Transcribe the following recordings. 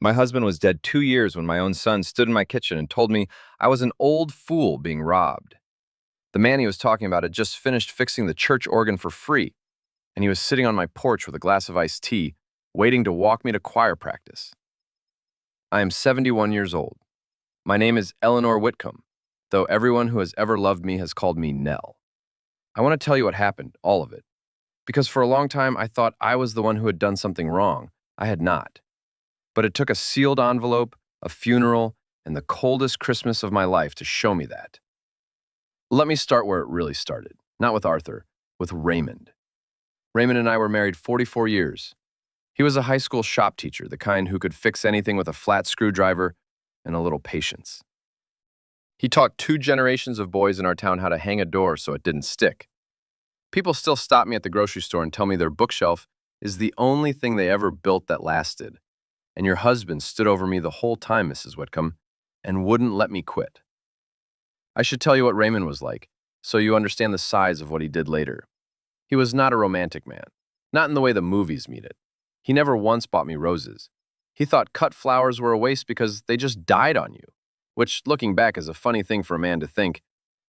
My husband was dead 2 years when my own son stood in my kitchen and told me I was an old fool being robbed. The man he was talking about had just finished fixing the church organ for free, and he was sitting on my porch with a glass of iced tea, waiting to walk me to choir practice. I am 71 years old. My name is Eleanor Whitcomb, though everyone who has ever loved me has called me Nell. I want to tell you what happened, all of it, because for a long time I thought I was the one who had done something wrong. I had not. But it took a sealed envelope, a funeral, and the coldest Christmas of my life to show me that. Let me start where it really started, not with Arthur, with Raymond. Raymond and I were married 44 years. He was a high school shop teacher, the kind who could fix anything with a flat screwdriver and a little patience. He taught 2 generations of boys in our town how to hang a door so it didn't stick. People still stop me at the grocery store and tell me their bookshelf is the only thing they ever built that lasted. And your husband stood over me the whole time, Mrs. Whitcomb, and wouldn't let me quit. I should tell you what Raymond was like, so you understand the size of what he did later. He was not a romantic man, not in the way the movies meet it. He never once bought me roses. He thought cut flowers were a waste because they just died on you, which, looking back, is a funny thing for a man to think,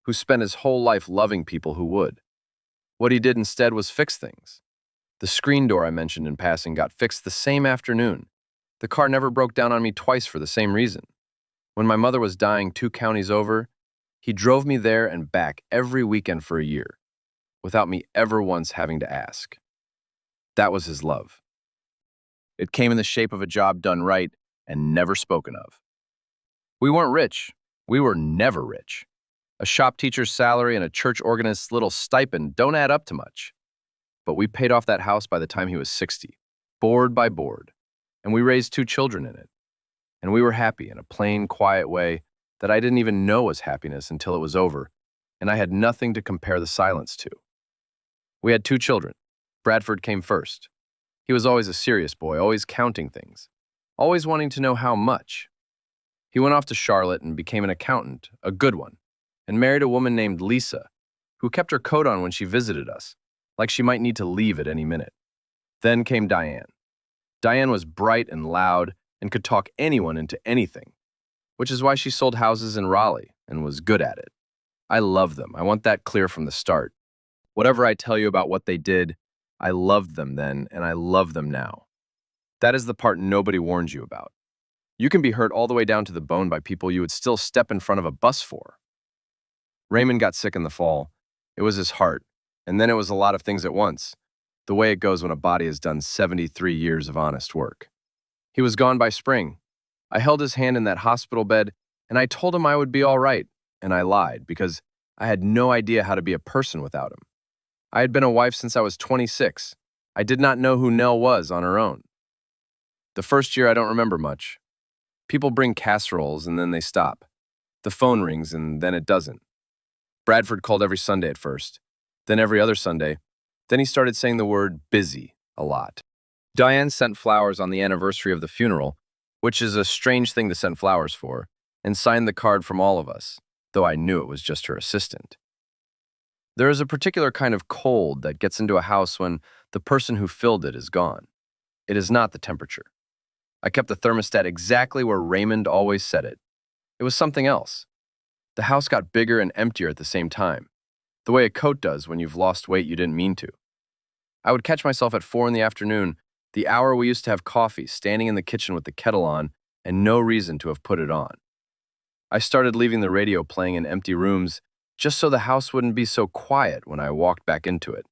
who spent his whole life loving people who would. What he did instead was fix things. The screen door I mentioned in passing got fixed the same afternoon. The car never broke down on me twice for the same reason. When my mother was dying 2 counties over, he drove me there and back every weekend for a year, without me ever once having to ask. That was his love. It came in the shape of a job done right and never spoken of. We weren't rich. We were never rich. A shop teacher's salary and a church organist's little stipend don't add up to much. But we paid off that house by the time he was 60, board by board. And we raised 2 children in it. And we were happy in a plain, quiet way that I didn't even know was happiness until it was over, and I had nothing to compare the silence to. We had 2 children. Bradford came first. He was always a serious boy, always counting things, always wanting to know how much. He went off to Charlotte and became an accountant, a good one, and married a woman named Lisa, who kept her coat on when she visited us, like she might need to leave at any minute. Then came Diane. Diane was bright and loud and could talk anyone into anything, which is why she sold houses in Raleigh and was good at it. I love them. I want that clear from the start. Whatever I tell you about what they did, I loved them then and I love them now. That is the part nobody warns you about. You can be hurt all the way down to the bone by people you would still step in front of a bus for. Raymond got sick in the fall. It was his heart, and then it was a lot of things at once. The way it goes when a body has done 73 years of honest work. He was gone by spring. I held his hand in that hospital bed, and I told him I would be all right, and I lied, because I had no idea how to be a person without him. I had been a wife since I was 26. I did not know who Nell was on her own. The first year I don't remember much. People bring casseroles, and then they stop. The phone rings, and then it doesn't. Bradford called every Sunday at first, then every other Sunday. Then he started saying the word busy a lot. Diane sent flowers on the anniversary of the funeral, which is a strange thing to send flowers for, and signed the card from all of us, though I knew it was just her assistant. There is a particular kind of cold that gets into a house when the person who filled it is gone. It is not the temperature. I kept the thermostat exactly where Raymond always set it. It was something else. The house got bigger and emptier at the same time, the way a coat does when you've lost weight you didn't mean to. I would catch myself at 4 in the afternoon, the hour we used to have coffee, standing in the kitchen with the kettle on and no reason to have put it on. I started leaving the radio playing in empty rooms just so the house wouldn't be so quiet when I walked back into it.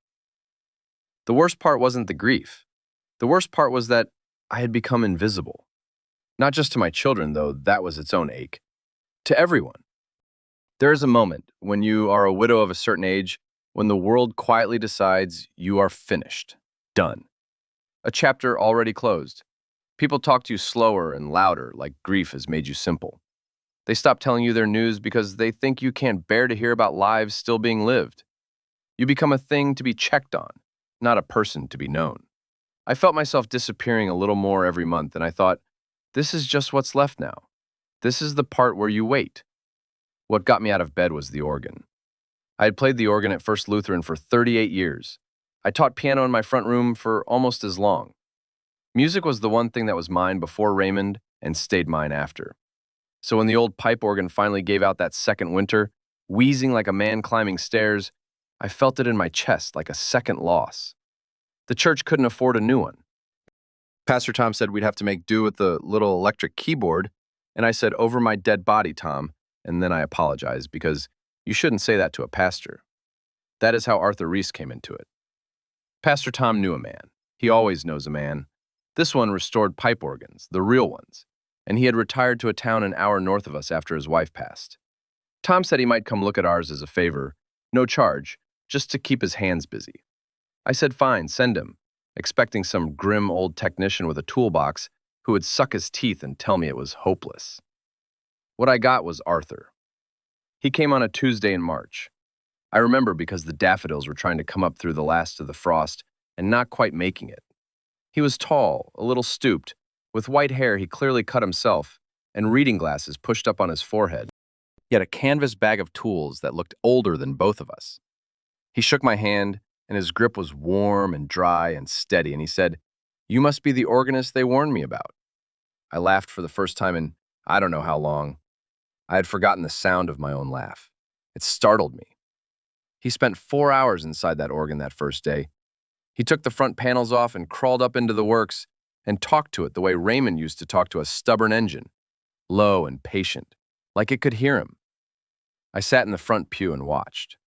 The worst part wasn't the grief. The worst part was that I had become invisible. Not just to my children, though that was its own ache. To everyone. There is a moment when you are a widow of a certain age when the world quietly decides you are finished, done. A chapter already closed. People talk to you slower and louder, like grief has made you simple. They stop telling you their news because they think you can't bear to hear about lives still being lived. You become a thing to be checked on, not a person to be known. I felt myself disappearing a little more every month, and I thought, this is just what's left now. This is the part where you wait. What got me out of bed was the organ. I had played the organ at First Lutheran for 38 years. I taught piano in my front room for almost as long. Music was the one thing that was mine before Raymond and stayed mine after. So when the old pipe organ finally gave out that second winter, wheezing like a man climbing stairs, I felt it in my chest like a second loss. The church couldn't afford a new one. Pastor Tom said we'd have to make do with the little electric keyboard, and I said, "Over my dead body, Tom," and then I apologized because you shouldn't say that to a pastor. That is how Arthur Reese came into it. Pastor Tom knew a man. He always knows a man. This one restored pipe organs, the real ones, and he had retired to a town an hour north of us after his wife passed. Tom said he might come look at ours as a favor, no charge, just to keep his hands busy. I said fine, send him, expecting some grim old technician with a toolbox who would suck his teeth and tell me it was hopeless. What I got was Arthur. He came on a Tuesday in March. I remember because the daffodils were trying to come up through the last of the frost and not quite making it. He was tall, a little stooped, with white hair he clearly cut himself, and reading glasses pushed up on his forehead. He had a canvas bag of tools that looked older than both of us. He shook my hand, and his grip was warm and dry and steady, and he said, "You must be the organist they warned me about." I laughed for the first time in I don't know how long. I had forgotten the sound of my own laugh. It startled me. He spent 4 hours inside that organ that first day. He took the front panels off and crawled up into the works and talked to it the way Raymond used to talk to a stubborn engine, low and patient, like it could hear him. I sat in the front pew and watched.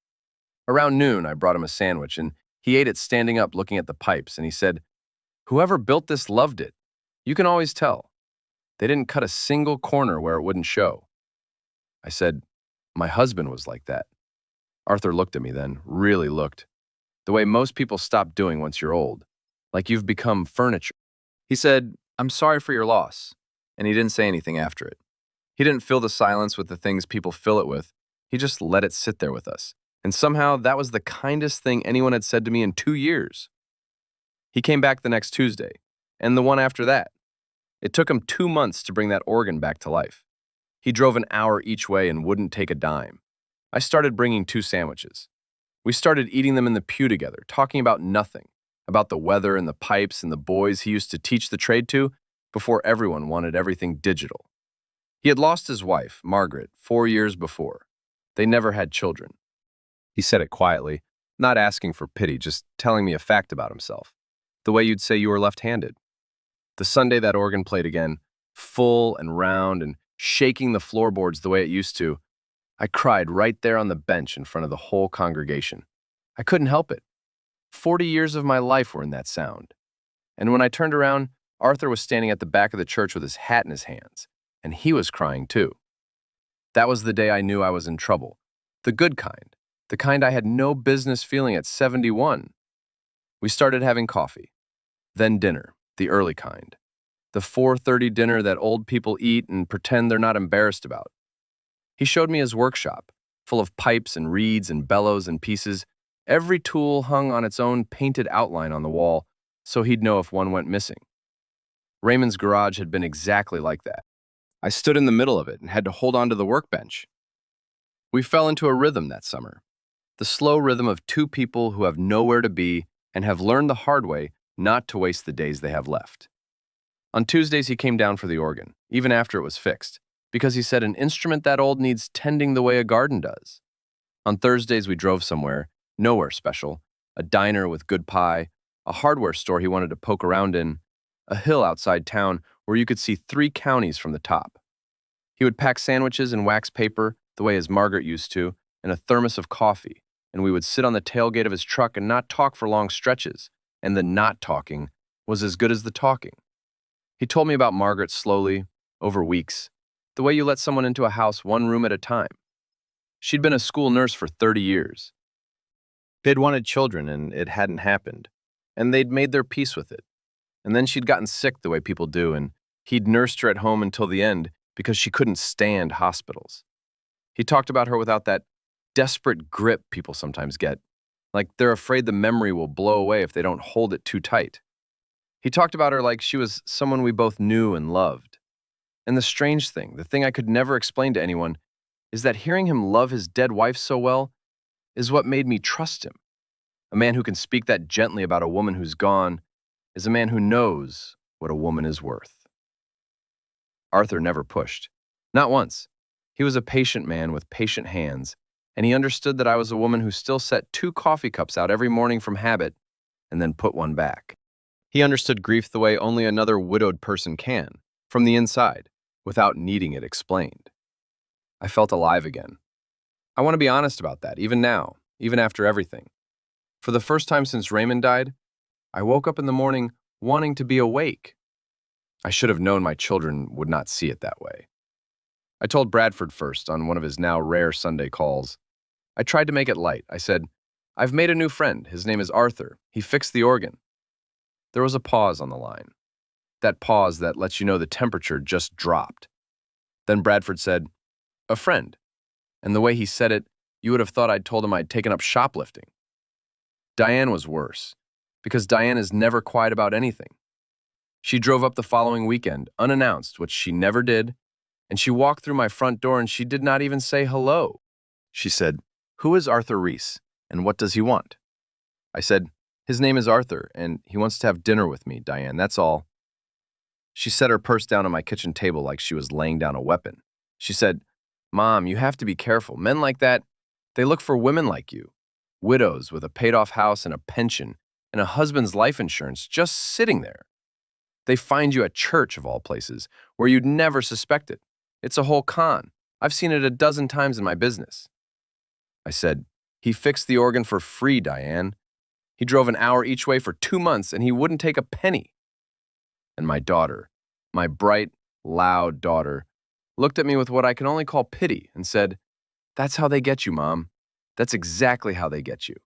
Around noon, I brought him a sandwich, and he ate it standing up looking at the pipes, and he said, "Whoever built this loved it. You can always tell. They didn't cut a single corner where it wouldn't show." I said, "My husband was like that." Arthur looked at me then, really looked, the way most people stop doing once you're old, like you've become furniture. He said, "I'm sorry for your loss," and he didn't say anything after it. He didn't fill the silence with the things people fill it with. He just let it sit there with us. And somehow that was the kindest thing anyone had said to me in 2 years. He came back the next Tuesday, and the one after that. It took him 2 months to bring that organ back to life. He drove an hour each way and wouldn't take a dime. I started bringing 2 sandwiches. We started eating them in the pew together, talking about nothing, about the weather and the pipes and the boys he used to teach the trade to before everyone wanted everything digital. He had lost his wife, Margaret, 4 years before. They never had children. He said it quietly, not asking for pity, just telling me a fact about himself, the way you'd say you were left-handed. The Sunday that organ played again, full and round and shaking the floorboards the way it used to, I cried right there on the bench in front of the whole congregation. I couldn't help it. 40 years of my life were in that sound. And when I turned around, Arthur was standing at the back of the church with his hat in his hands, and he was crying too. That was the day I knew I was in trouble. The good kind. The kind I had no business feeling at 71. We started having coffee. Then dinner, the early kind. The 4:30 dinner that old people eat and pretend they're not embarrassed about. He showed me his workshop, full of pipes and reeds and bellows and pieces. Every tool hung on its own painted outline on the wall, so he'd know if one went missing. Raymond's garage had been exactly like that. I stood in the middle of it and had to hold on to the workbench. We fell into a rhythm that summer. The slow rhythm of 2 people who have nowhere to be and have learned the hard way not to waste the days they have left. On Tuesdays, he came down for the organ, even after it was fixed, because he said an instrument that old needs tending the way a garden does. On Thursdays, we drove somewhere, nowhere special, a diner with good pie, a hardware store he wanted to poke around in, a hill outside town where you could see 3 counties from the top. He would pack sandwiches in wax paper, the way his Margaret used to, and a thermos of coffee, and we would sit on the tailgate of his truck and not talk for long stretches, and the not talking was as good as the talking. He told me about Margaret slowly, over weeks, the way you let someone into a house 1 room at a time. She'd been a school nurse for 30 years. They'd wanted children, and it hadn't happened, and they'd made their peace with it. And then she'd gotten sick the way people do, and he'd nursed her at home until the end because she couldn't stand hospitals. He talked about her without that desperate grip people sometimes get, like they're afraid the memory will blow away if they don't hold it too tight. He talked about her like she was someone we both knew and loved. And the strange thing, the thing I could never explain to anyone, is that hearing him love his dead wife so well is what made me trust him. A man who can speak that gently about a woman who's gone is a man who knows what a woman is worth. Arthur never pushed. Not once. He was a patient man with patient hands, and he understood that I was a woman who still set 2 coffee cups out every morning from habit and then put one back. He understood grief the way only another widowed person can, from the inside, without needing it explained. I felt alive again. I want to be honest about that, even now, even after everything. For the first time since Raymond died, I woke up in the morning wanting to be awake. I should have known my children would not see it that way. I told Bradford first on one of his now rare Sunday calls. I tried to make it light. I said, "I've made a new friend. His name is Arthur. He fixed the organ." There was a pause on the line. That pause that lets you know the temperature just dropped. Then Bradford said, "A friend." And the way he said it, you would have thought I'd told him I'd taken up shoplifting. Diane was worse, because Diane is never quiet about anything. She drove up the following weekend, unannounced, which she never did, and she walked through my front door and she did not even say hello. She said, "Who is Arthur Reese, and what does he want?" I said, "His name is Arthur, and he wants to have dinner with me, Diane, that's all." She set her purse down on my kitchen table like she was laying down a weapon. She said, "Mom, you have to be careful. Men like that, they look for women like you. Widows with a paid-off house and a pension and a husband's life insurance just sitting there. They find you at church, of all places, where you'd never suspect it. It's a whole con. I've seen it a dozen times in my business." I said, "He fixed the organ for free, Diane. He drove an hour each way for 2 months, and he wouldn't take a penny." And my daughter, my bright, loud daughter, looked at me with what I can only call pity and said, "That's how they get you, Mom. That's exactly how they get you.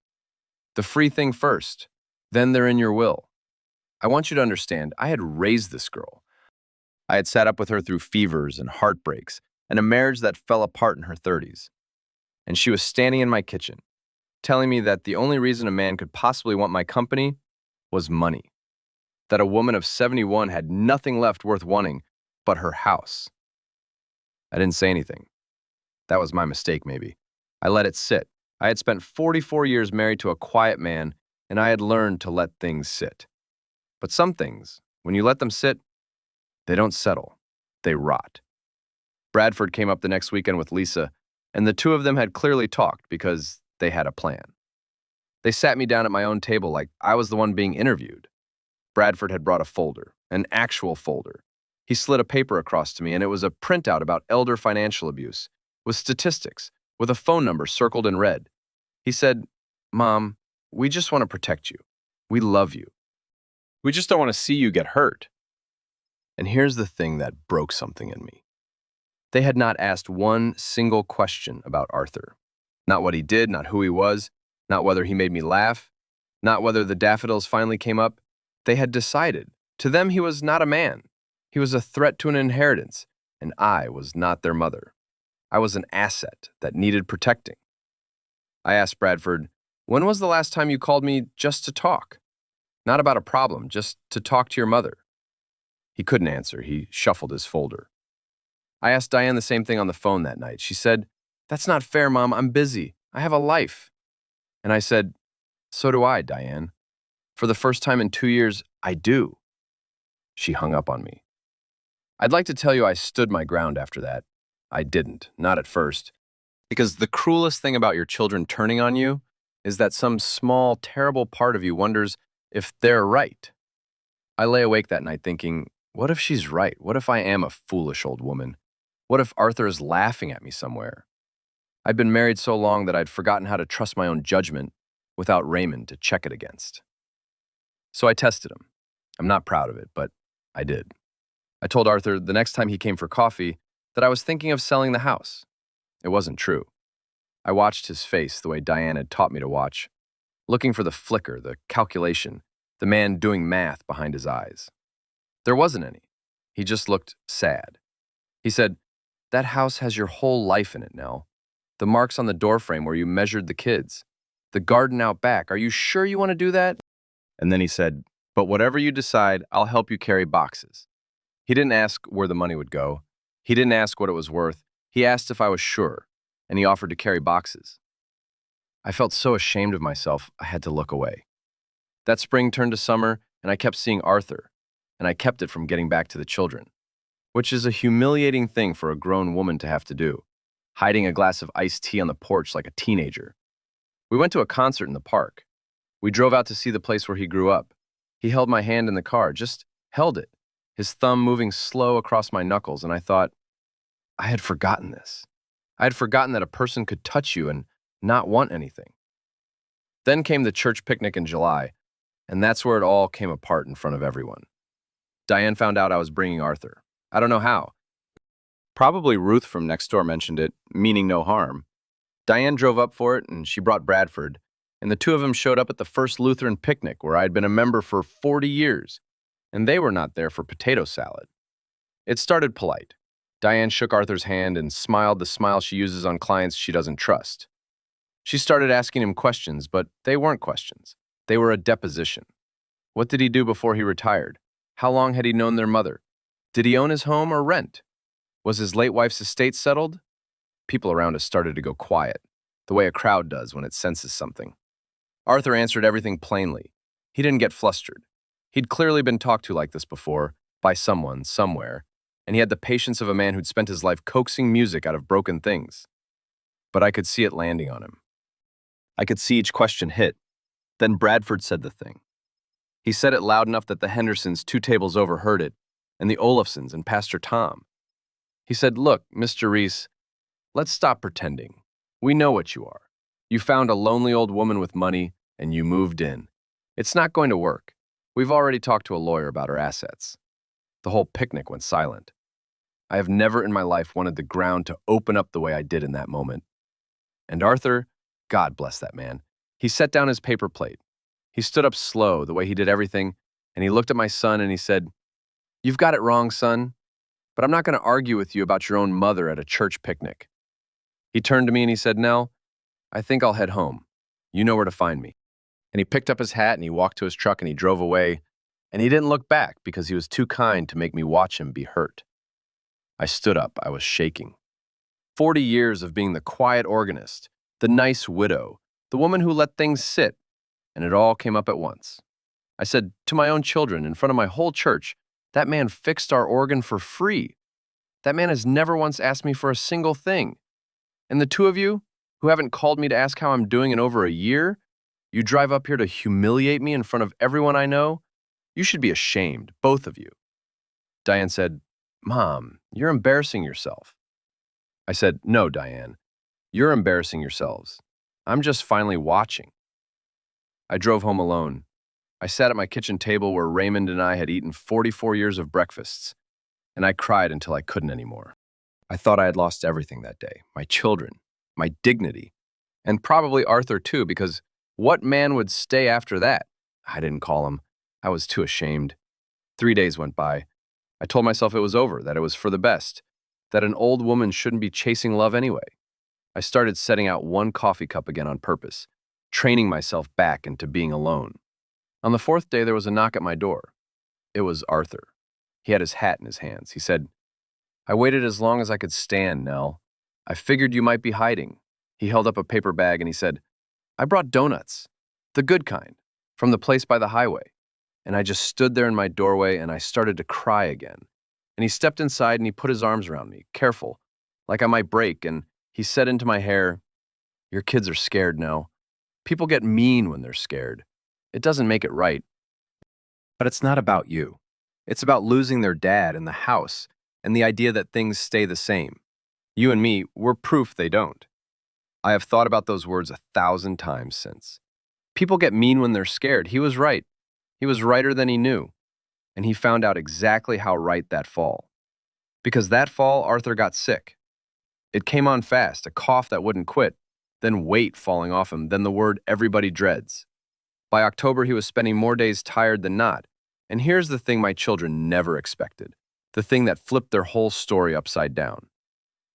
The free thing first, then they're in your will." I want you to understand, I had raised this girl. I had sat up with her through fevers and heartbreaks and a marriage that fell apart in her 30s. And she was standing in my kitchen, telling me that the only reason a man could possibly want my company was money. That a woman of 71 had nothing left worth wanting but her house. I didn't say anything. That was my mistake, maybe. I let it sit. I had spent 44 years married to a quiet man, and I had learned to let things sit. But some things, when you let them sit, they don't settle. They rot. Bradford came up the next weekend with Lisa, and the two of them had clearly talked because they had a plan. They sat me down at my own table like I was the one being interviewed. Bradford had brought a folder, an actual folder. He slid a paper across to me, and it was a printout about elder financial abuse, with statistics, with a phone number circled in red. He said, "Mom, we just want to protect you. We love you. We just don't want to see you get hurt." And here's the thing that broke something in me. They had not asked one single question about Arthur. Not what he did, not who he was, not whether he made me laugh, not whether the daffodils finally came up. They had decided. To them, he was not a man. He was a threat to an inheritance, and I was not their mother. I was an asset that needed protecting. I asked Bradford, "When was the last time you called me just to talk? Not about a problem, just to talk to your mother?" He couldn't answer. He shuffled his folder. I asked Diane the same thing on the phone that night. She said, "That's not fair, Mom. I'm busy. I have a life." And I said, "So do I, Diane. For the first time in 2 years, I do." She hung up on me. I'd like to tell you I stood my ground after that. I didn't, not at first. Because the cruelest thing about your children turning on you is that some small, terrible part of you wonders if they're right. I lay awake that night thinking, what if she's right? What if I am a foolish old woman? What if Arthur is laughing at me somewhere? I'd been married so long that I'd forgotten how to trust my own judgment without Raymond to check it against. So I tested him. I'm not proud of it, but I did. I told Arthur the next time he came for coffee that I was thinking of selling the house. It wasn't true. I watched his face the way Diane had taught me to watch, looking for the flicker, the calculation, the man doing math behind his eyes. There wasn't any. He just looked sad. He said, "That house has your whole life in it, Nell. The marks on the doorframe where you measured the kids. The garden out back. Are you sure you want to do that?" And then he said, "But whatever you decide, I'll help you carry boxes." He didn't ask where the money would go. He didn't ask what it was worth. He asked if I was sure, and he offered to carry boxes. I felt so ashamed of myself, I had to look away. That spring turned to summer, and I kept seeing Arthur, and I kept it from getting back to the children. which is a humiliating thing for a grown woman to have to do, hiding a glass of iced tea on the porch like a teenager. We went to a concert in the park. We drove out to see the place where he grew up. He held my hand in the car, just held it, his thumb moving slow across my knuckles, and I thought, I had forgotten this. I had forgotten that a person could touch you and not want anything. Then came the church picnic in July, and that's where it all came apart in front of everyone. Diane found out I was bringing Arthur. I don't know how. Probably Ruth from next door mentioned it, meaning no harm. Diane drove up for it, and she brought Bradford, and the two of them showed up at the first Lutheran picnic where I had been a member for 40 years, and they were not there for potato salad. It started polite. Diane shook Arthur's hand and smiled the smile she uses on clients she doesn't trust. She started asking him questions, but they weren't questions. They were a deposition. What did he do before he retired? How long had he known their mother? Did he own his home or rent? Was his late wife's estate settled? People around us started to go quiet, the way a crowd does when it senses something. Arthur answered everything plainly. He didn't get flustered. He'd clearly been talked to like this before, by someone, somewhere, and he had the patience of a man who'd spent his life coaxing music out of broken things. But I could see it landing on him. I could see each question hit. Then Bradford said the thing. He said it loud enough that the Hendersons 2 tables over heard it, and the Olafsons and Pastor Tom. He said, "Look, Mr. Reese, let's stop pretending. We know what you are. You found a lonely old woman with money, and you moved in. It's not going to work. We've already talked to a lawyer about her assets." The whole picnic went silent. I have never in my life wanted the ground to open up the way I did in that moment. And Arthur, God bless that man, he set down his paper plate. He stood up slow, the way he did everything, and he looked at my son and he said, "You've got it wrong, son, but I'm not going to argue with you about your own mother at a church picnic." He turned to me and he said, "Nell, I think I'll head home. You know where to find me." And he picked up his hat and he walked to his truck and he drove away, and he didn't look back because he was too kind to make me watch him be hurt. I stood up. I was shaking. 40 years of being the quiet organist, the nice widow, the woman who let things sit, and it all came up at once. I said to my own children in front of my whole church, that man fixed our organ for free. That man has never once asked me for a single thing. And the two of you, who haven't called me to ask how I'm doing in over a year, you drive up here to humiliate me in front of everyone I know? You should be ashamed, both of you. Diane said, "Mom, you're embarrassing yourself." I said, "No, Diane, you're embarrassing yourselves. I'm just finally watching." I drove home alone. I sat at my kitchen table where Raymond and I had eaten 44 years of breakfasts, and I cried until I couldn't anymore. I thought I had lost everything that day, my children, my dignity, and probably Arthur too, because what man would stay after that? I didn't call him. I was too ashamed. 3 days went by. I told myself it was over, that it was for the best, that an old woman shouldn't be chasing love anyway. I started setting out 1 coffee cup again on purpose, training myself back into being alone. On the 4th day, there was a knock at my door. It was Arthur. He had his hat in his hands. He said, "I waited as long as I could stand, Nell. I figured you might be hiding." He held up a paper bag and he said, "I brought donuts, the good kind, from the place by the highway." And I just stood there in my doorway and I started to cry again. And he stepped inside and he put his arms around me, careful, like I might break, and he said into my hair, "Your kids are scared now. People get mean when they're scared. It doesn't make it right. But it's not about you. It's about losing their dad and the house and the idea that things stay the same. You and me, we're proof they don't." I have thought about those words 1,000 times since. People get mean when they're scared. He was right. He was righter than he knew. And he found out exactly how right that fall. Because that fall, Arthur got sick. It came on fast, a cough that wouldn't quit, then weight falling off him, then the word everybody dreads. By October, he was spending more days tired than not. And here's the thing my children never expected, the thing that flipped their whole story upside down.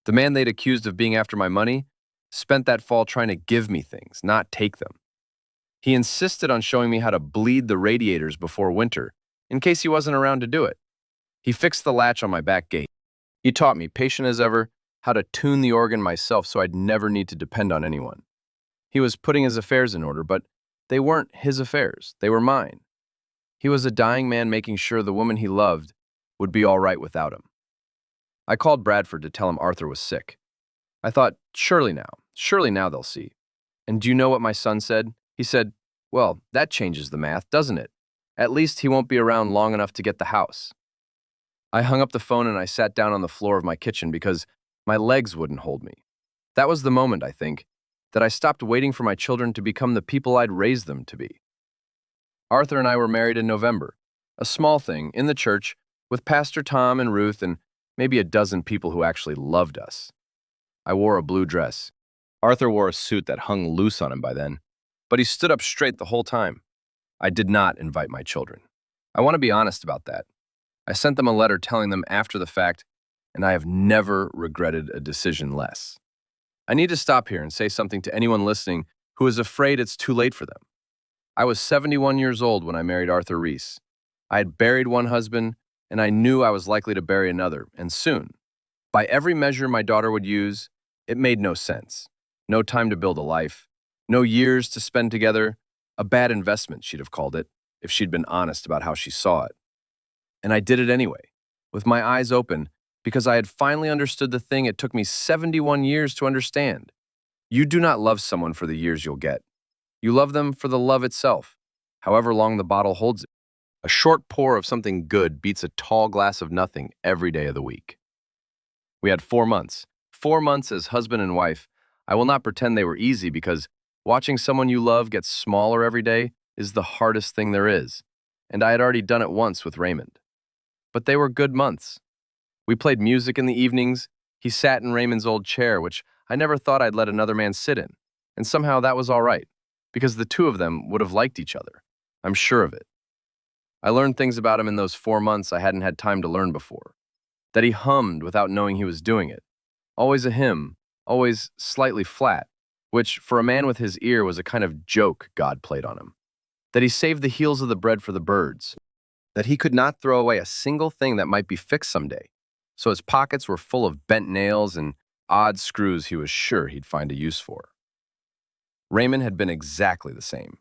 The man they'd accused of being after my money spent that fall trying to give me things, not take them. He insisted on showing me how to bleed the radiators before winter, in case he wasn't around to do it. He fixed the latch on my back gate. He taught me, patient as ever, how to tune the organ myself so I'd never need to depend on anyone. He was putting his affairs in order, but they weren't his affairs, they were mine. He was a dying man making sure the woman he loved would be all right without him. I called Bradford to tell him Arthur was sick. I thought, surely now they'll see. And do you know what my son said? He said, well, that changes the math, doesn't it? At least he won't be around long enough to get the house. I hung up the phone and I sat down on the floor of my kitchen because my legs wouldn't hold me. That was the moment, I think, that I stopped waiting for my children to become the people I'd raised them to be. Arthur and I were married in November, a small thing, in the church, with Pastor Tom and Ruth and maybe a dozen people who actually loved us. I wore a blue dress. Arthur wore a suit that hung loose on him by then, but he stood up straight the whole time. I did not invite my children. I want to be honest about that. I sent them a letter telling them after the fact, and I have never regretted a decision less. I need to stop here and say something to anyone listening who is afraid it's too late for them. I was 71 years old when I married Arthur Reese. I had buried one husband, and I knew I was likely to bury another, and soon. By every measure my daughter would use, it made no sense. No time to build a life, no years to spend together, a bad investment, she'd have called it, if she'd been honest about how she saw it. And I did it anyway, with my eyes open, because I had finally understood the thing it took me 71 years to understand. You do not love someone for the years you'll get. You love them for the love itself, however long the bottle holds it. A short pour of something good beats a tall glass of nothing every day of the week. We had 4 months. 4 months as husband and wife. I will not pretend they were easy because watching someone you love get smaller every day is the hardest thing there is, and I had already done it once with Raymond. But they were good months. We played music in the evenings. He sat in Raymond's old chair, which I never thought I'd let another man sit in, and somehow that was all right, because the two of them would have liked each other. I'm sure of it. I learned things about him in those 4 months I hadn't had time to learn before. That he hummed without knowing he was doing it. Always a hymn, always slightly flat, which, for a man with his ear, was a kind of joke God played on him. That he saved the heels of the bread for the birds. That he could not throw away a single thing that might be fixed someday, so his pockets were full of bent nails and odd screws he was sure he'd find a use for. Raymond had been exactly the same.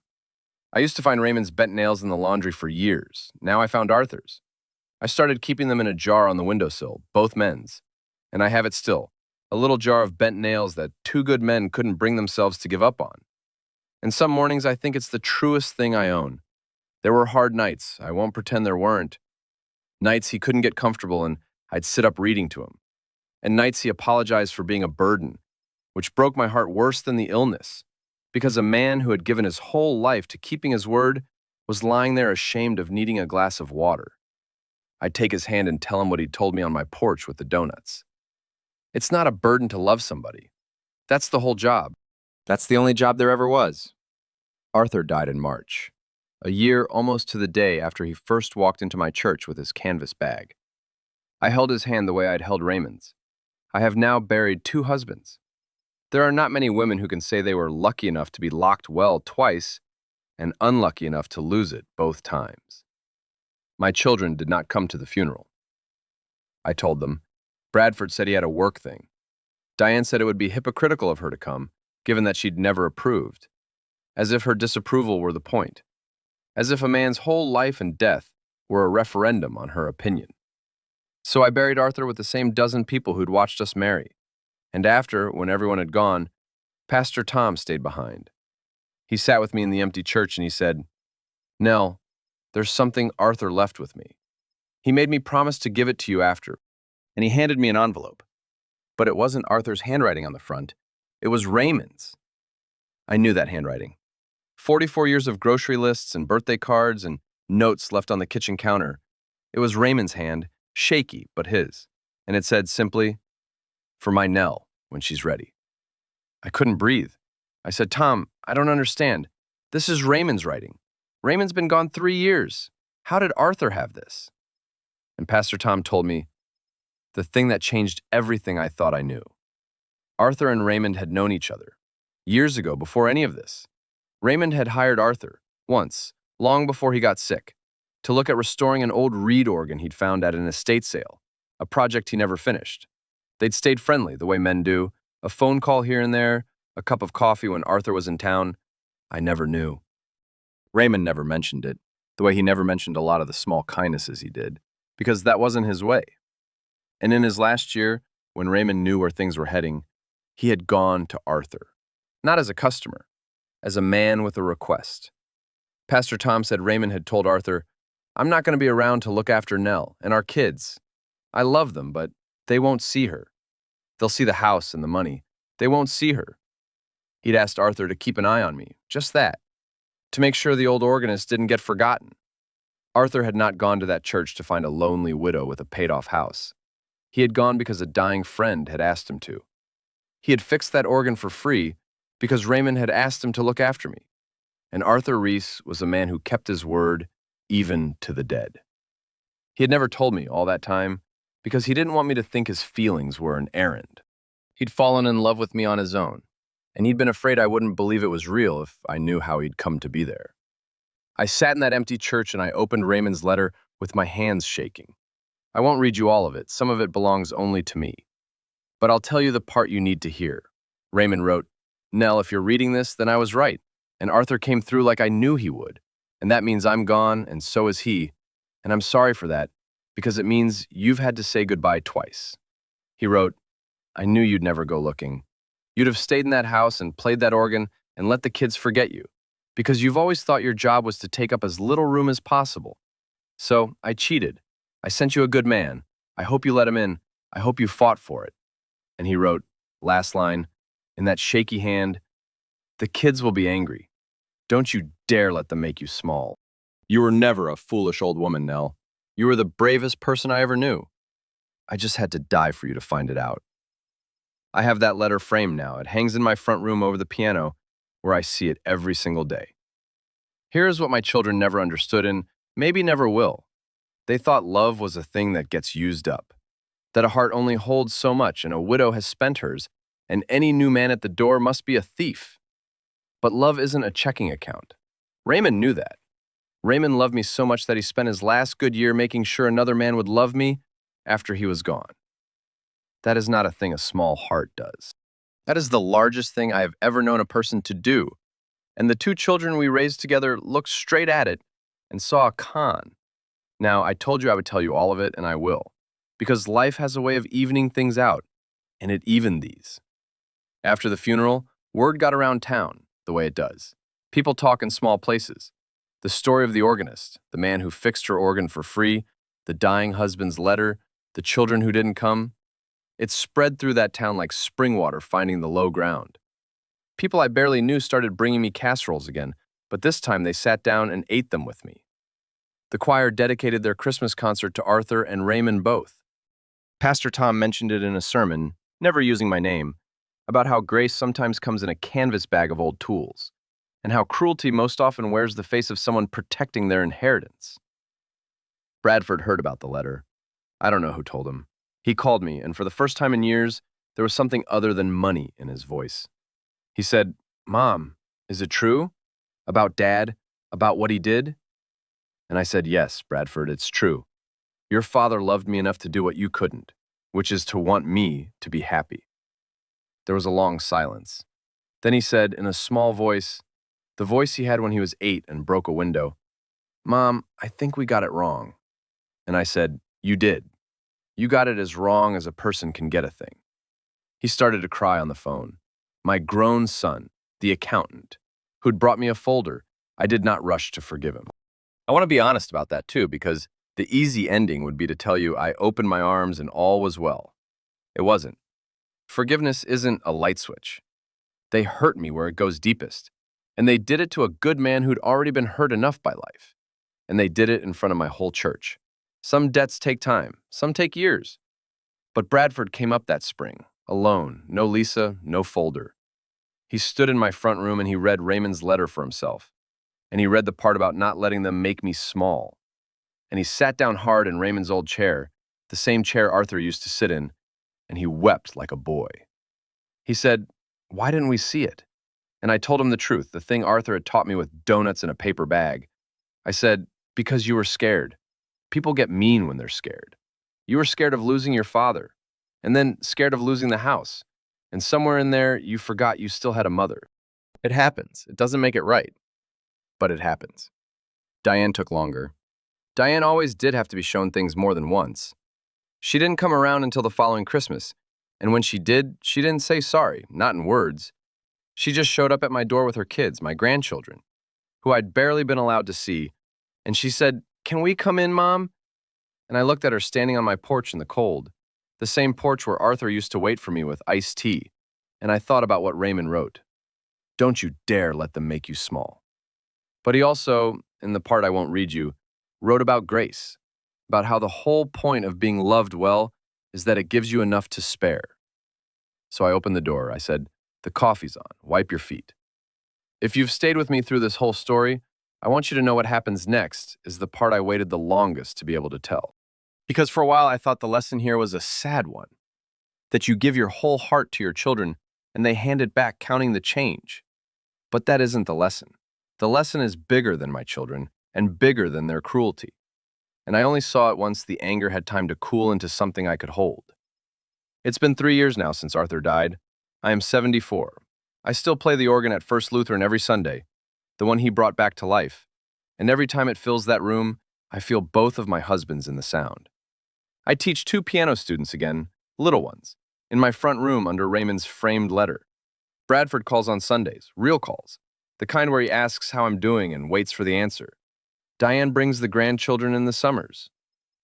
I used to find Raymond's bent nails in the laundry for years. Now I found Arthur's. I started keeping them in a jar on the windowsill, both men's, and I have it still, a little jar of bent nails that two good men couldn't bring themselves to give up on. And some mornings I think it's the truest thing I own. There were hard nights, I won't pretend there weren't. Nights he couldn't get comfortable and I'd sit up reading to him. And nights he apologized for being a burden, which broke my heart worse than the illness, because a man who had given his whole life to keeping his word was lying there ashamed of needing a glass of water. I'd take his hand and tell him what he'd told me on my porch with the donuts. It's not a burden to love somebody. That's the whole job. That's the only job there ever was. Arthur died in March, a year almost to the day after he first walked into my church with his canvas bag. I held his hand the way I'd held Raymond's. I have now buried 2 husbands. There are not many women who can say they were lucky enough to be locked well twice and unlucky enough to lose it both times. My children did not come to the funeral. I told them. Bradford said he had a work thing. Diane said it would be hypocritical of her to come, given that she'd never approved. As if her disapproval were the point. As if a man's whole life and death were a referendum on her opinion. So I buried Arthur with the same dozen people who'd watched us marry. And after, when everyone had gone, Pastor Tom stayed behind. He sat with me in the empty church and he said, Nell, there's something Arthur left with me. He made me promise to give it to you after, and he handed me an envelope. But it wasn't Arthur's handwriting on the front. It was Raymond's. I knew that handwriting. 44 years of grocery lists and birthday cards and notes left on the kitchen counter. It was Raymond's hand, shaky, but his. And it said simply, for my Nell, when she's ready. I couldn't breathe. I said, Tom, I don't understand. This is Raymond's writing. Raymond's been gone 3 years. How did Arthur have this? And Pastor Tom told me, the thing that changed everything I thought I knew. Arthur and Raymond had known each other. Years ago, before any of this. Raymond had hired Arthur, once, long before he got sick, to look at restoring an old reed organ he'd found at an estate sale, a project he never finished. They'd stayed friendly, the way men do, a phone call here and there, a cup of coffee when Arthur was in town. I never knew. Raymond never mentioned it, the way he never mentioned a lot of the small kindnesses he did, because that wasn't his way. And in his last year, when Raymond knew where things were heading, he had gone to Arthur. Not as a customer, as a man with a request. Pastor Tom said Raymond had told Arthur, "I'm not going to be around to look after Nell and our kids. I love them, but they won't see her. They'll see the house and the money. They won't see her." He'd asked Arthur to keep an eye on me, just that, to make sure the old organist didn't get forgotten. Arthur had not gone to that church to find a lonely widow with a paid-off house. He had gone because a dying friend had asked him to. He had fixed that organ for free because Raymond had asked him to look after me. And Arthur Reese was a man who kept his word even to the dead. He had never told me all that time because he didn't want me to think his feelings were an errand. He'd fallen in love with me on his own, and he'd been afraid I wouldn't believe it was real if I knew how he'd come to be there. I sat in that empty church and I opened Raymond's letter with my hands shaking. I won't read you all of it. Some of it belongs only to me. But I'll tell you the part you need to hear. Raymond wrote, "Nell, if you're reading this, then I was right. And Arthur came through like I knew he would. And that means I'm gone, and so is he. And I'm sorry for that, because it means you've had to say goodbye twice." He wrote, "I knew you'd never go looking. You'd have stayed in that house and played that organ and let the kids forget you, because you've always thought your job was to take up as little room as possible. So I cheated. I sent you a good man. I hope you let him in. I hope you fought for it." And he wrote, last line, in that shaky hand, "The kids will be angry. Don't you dare let them make you small. You were never a foolish old woman, Nell. You were the bravest person I ever knew. I just had to die for you to find it out." I have that letter framed now. It hangs in my front room over the piano, where I see it every single day. Here is what my children never understood and maybe never will. They thought love was a thing that gets used up, that a heart only holds so much and a widow has spent hers, and any new man at the door must be a thief. But love isn't a checking account. Raymond knew that. Raymond loved me so much that he spent his last good year making sure another man would love me after he was gone. That is not a thing a small heart does. That is the largest thing I have ever known a person to do. And the two children we raised together looked straight at it and saw a con. Now, I told you I would tell you all of it, and I will, because life has a way of evening things out, and it evened these. After the funeral, word got around town, the way it does. People talk in small places. The story of the organist, the man who fixed her organ for free, the dying husband's letter, the children who didn't come. It spread through that town like spring water finding the low ground. People I barely knew started bringing me casseroles again, but this time they sat down and ate them with me. The choir dedicated their Christmas concert to Arthur and Raymond both. Pastor Tom mentioned it in a sermon, never using my name, about how grace sometimes comes in a canvas bag of old tools, and how cruelty most often wears the face of someone protecting their inheritance. Bradford heard about the letter. I don't know who told him. He called me, and for the first time in years, there was something other than money in his voice. He said, "Mom, is it true? About Dad? About what he did?" And I said, "Yes, Bradford, it's true. Your father loved me enough to do what you couldn't, which is to want me to be happy." There was a long silence. Then he said, in a small voice, the voice he had when he was 8 and broke a window, "Mom, I think we got it wrong." And I said, "You did. You got it as wrong as a person can get a thing." He started to cry on the phone. My grown son, the accountant, who'd brought me a folder, I did not rush to forgive him. I want to be honest about that too, because the easy ending would be to tell you I opened my arms and all was well. It wasn't. Forgiveness isn't a light switch. They hurt me where it goes deepest. And they did it to a good man who'd already been hurt enough by life. And they did it in front of my whole church. Some debts take time, some take years. But Bradford came up that spring, alone, no Lisa, no folder. He stood in my front room and he read Raymond's letter for himself. And he read the part about not letting them make me small. And he sat down hard in Raymond's old chair, the same chair Arthur used to sit in, and he wept like a boy. He said, "Why didn't we see it?" And I told him the truth, the thing Arthur had taught me with donuts in a paper bag. I said, "Because you were scared. People get mean when they're scared. You were scared of losing your father, and then scared of losing the house. And somewhere in there, you forgot you still had a mother." It happens. It doesn't make it right. But it happens. Diane took longer. Diane always did have to be shown things more than once. She didn't come around until the following Christmas, and when she did, she didn't say sorry, not in words. She just showed up at my door with her kids, my grandchildren, who I'd barely been allowed to see, and she said, "Can we come in, Mom?" And I looked at her standing on my porch in the cold, the same porch where Arthur used to wait for me with iced tea, and I thought about what Raymond wrote. Don't you dare let them make you small. But he also, in the part I won't read you, wrote about grace, about how the whole point of being loved well is that it gives you enough to spare. So I opened the door. I said, "The coffee's on. Wipe your feet." If you've stayed with me through this whole story, I want you to know what happens next is the part I waited the longest to be able to tell. Because for a while I thought the lesson here was a sad one, that you give your whole heart to your children and they hand it back counting the change. But that isn't the lesson. The lesson is bigger than my children and bigger than their cruelty. And I only saw it once the anger had time to cool into something I could hold. It's been 3 years now since Arthur died. I am 74. I still play the organ at First Lutheran every Sunday, the one he brought back to life. And every time it fills that room, I feel both of my husbands in the sound. I teach 2 piano students again, little ones, in my front room under Raymond's framed letter. Bradford calls on Sundays, real calls, the kind where he asks how I'm doing and waits for the answer. Diane brings the grandchildren in the summers.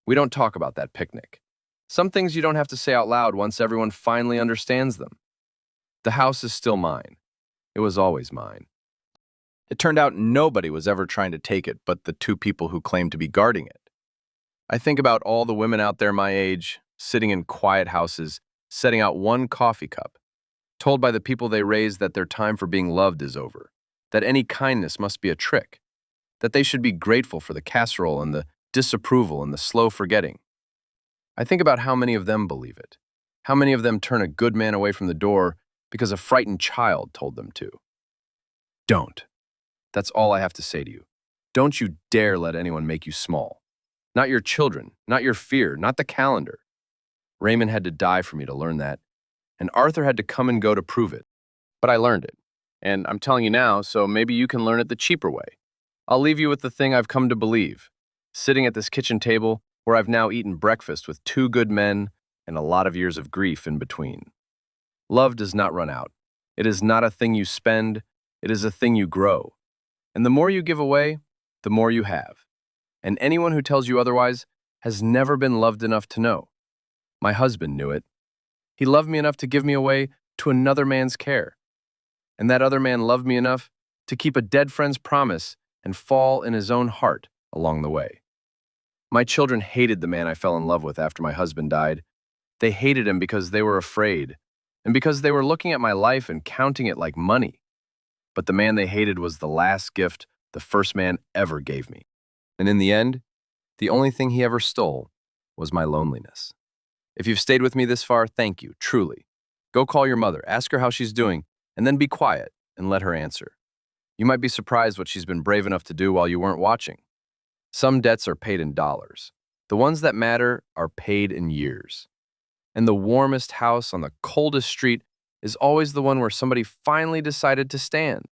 We don't talk about that picnic. Some things you don't have to say out loud once everyone finally understands them. The house is still mine. It was always mine. It turned out nobody was ever trying to take it but the 2 people who claimed to be guarding it. I think about all the women out there my age, sitting in quiet houses, setting out 1 coffee cup, told by the people they raised that their time for being loved is over, that any kindness must be a trick, that they should be grateful for the casserole and the disapproval and the slow forgetting. I think about how many of them believe it, how many of them turn a good man away from the door because a frightened child told them to. Don't. That's all I have to say to you. Don't you dare let anyone make you small. Not your children, not your fear, not the calendar. Raymond had to die for me to learn that, and Arthur had to come and go to prove it. But I learned it, and I'm telling you now, so maybe you can learn it the cheaper way. I'll leave you with the thing I've come to believe, sitting at this kitchen table where I've now eaten breakfast with 2 good men and a lot of years of grief in between. Love does not run out. It is not a thing you spend, it is a thing you grow. And the more you give away, the more you have. And anyone who tells you otherwise has never been loved enough to know. My husband knew it. He loved me enough to give me away to another man's care. And that other man loved me enough to keep a dead friend's promise and fall in his own heart along the way. My children hated the man I fell in love with after my husband died. They hated him because they were afraid, and because they were looking at my life and counting it like money. But the man they hated was the last gift the first man ever gave me. And in the end, the only thing he ever stole was my loneliness. If you've stayed with me this far, thank you, truly. Go call your mother, ask her how she's doing, and then be quiet and let her answer. You might be surprised what she's been brave enough to do while you weren't watching. Some debts are paid in dollars. The ones that matter are paid in years. And the warmest house on the coldest street is always the one where somebody finally decided to stand.